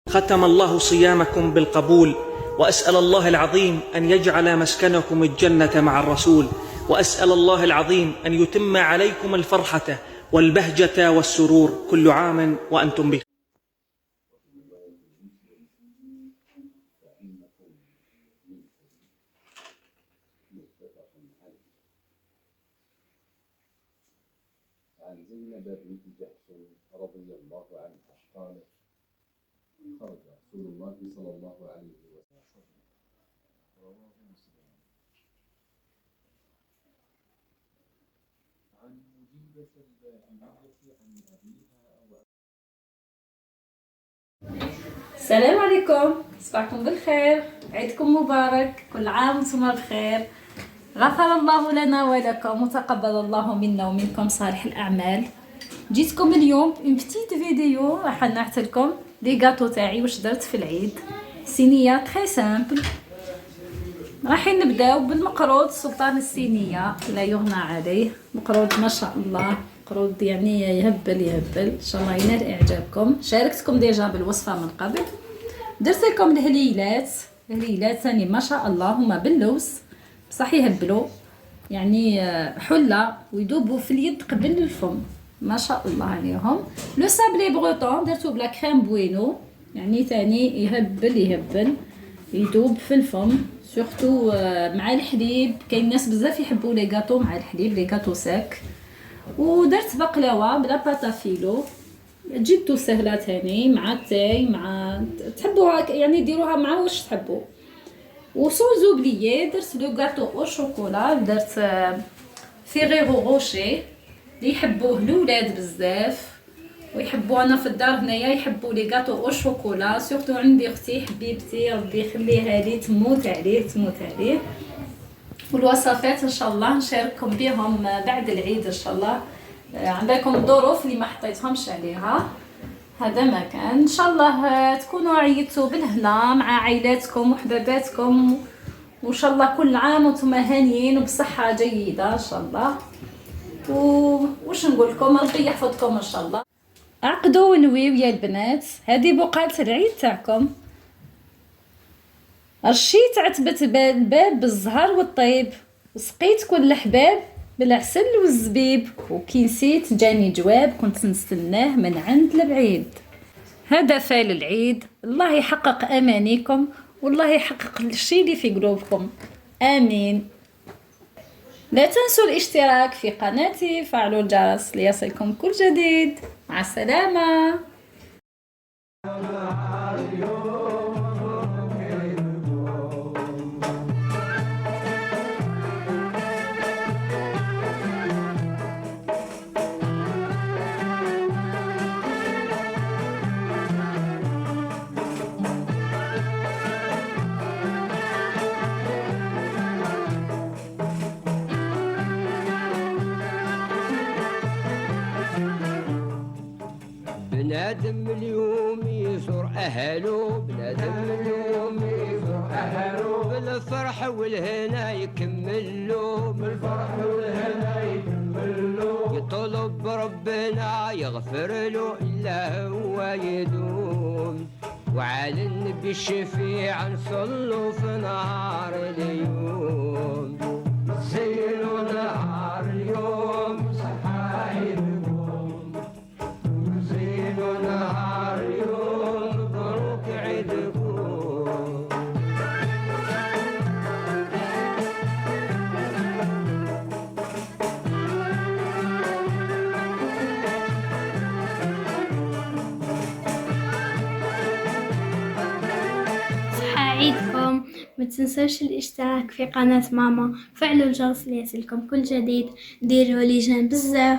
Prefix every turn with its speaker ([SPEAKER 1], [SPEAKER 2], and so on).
[SPEAKER 1] ختم الله صيامكم بالقبول، وأسأل الله العظيم أن يجعل مسكنكم الجنة مع الرسول، وأسأل الله العظيم أن يتم عليكم الفرحة والبهجة والسرور. كل عام وأنتم بخير.
[SPEAKER 2] عن زينب بنت جحش رضي الله عنها قالت: خرج رسول الله صلى الله عليه وسلم. رواه مسلم. عن مجيبة الباهلية عن أبيها
[SPEAKER 3] السلام عليكم، صباحكم بالخير، عيدكم مبارك، كل عام وانتم بخير. غفر الله لنا ولكم وتقبل الله منا ومنكم صالح الأعمال. جيتكم اليوم اون بتيت فيديو راح نحكي لكم لي غاتو تاعي واش درت في العيد. صينيه تري سامبل. رايحين نبداو بالمقروض سلطان الصينيه لا يغنى عليه. مقروض ما شاء الله، مقروض يعني يهبل ان شاء الله ينال اعجابكم. شاركتكم ديجا بالوصفه من قبل. درت لكم الهليلات ثاني ما شاء الله هما باللوز بصح يهبلوا يعني حله ويذوبوا في اليد قبل الفم ما شاء الله عليهم. لو سابلي بروتون درتو بلا كريم بوينو يعني ثاني يهبل يذوب في الفم سورتو مع الحليب. كاين ناس بزاف يحبوا لي غاتو مع الحليب، لي غاتو ساك. ودرت بقلاوه بلا باتافيلو جبتو سهله ثاني مع التاي مع تحبوها يعني ديروها مع واش تحبوا. وسون زوبليي درت لو غاتو او شوكولا، درت فيغيرو روشي اللي يحبوه الاولاد بزاف ويحبوا. انا في الدار هنايا يحبوا لي غاتو او شوكولا سورتو عندي اختي حبيبتي ربي يخليها لي تموت عليه. والوصفات ان شاء الله نشارككم بهم بعد العيد ان شاء الله. عندكم الظروف اللي ما حطيتهمش عليها هذا ما كان. ان شاء الله تكونوا عيدتوا بالهنا مع عائلاتكم وحباباتكم، وان شاء الله كل عام وانتم هانيين وبصحه جيده ان شاء الله. وش نقول لكم، ربي يحفظكم ان شاء الله. عقدوا ونويو يا البنات، هذه بقعه العيد تاعكم. رشيت عتبه الباب بالزهر والطيب، وسقيت كل الحباب بالعسل والزبيب، وكي نسيت جاني جواب كنت نستناه من عند البعيد. هذا فال العيد، الله يحقق امانيكم والله يحقق الشيء اللي في قلوبكم، امين. لا تنسوا الاشتراك في قناتي، فعلوا الجرس ليصلكم كل جديد. مع السلامه.
[SPEAKER 4] بنادم اليوم يزور أهله، بنادم اليوم يزور أهله، بالفرح والهنا يكملو، بالفرح والهنا يكملو. يطلب ربنا يغفر له إلا هو يدوم، وعلى النبي الشفيع نصلوا في نهار اليوم. زينوا نهار اليوم صحايب نهار يوم مبروك عيدكم.
[SPEAKER 5] صحة عيدكم. ما تنسوش الاشتراك في قناة ماما، فعلوا الجرس ليصلكم كل جديد، ديروا لي جيم بزاف.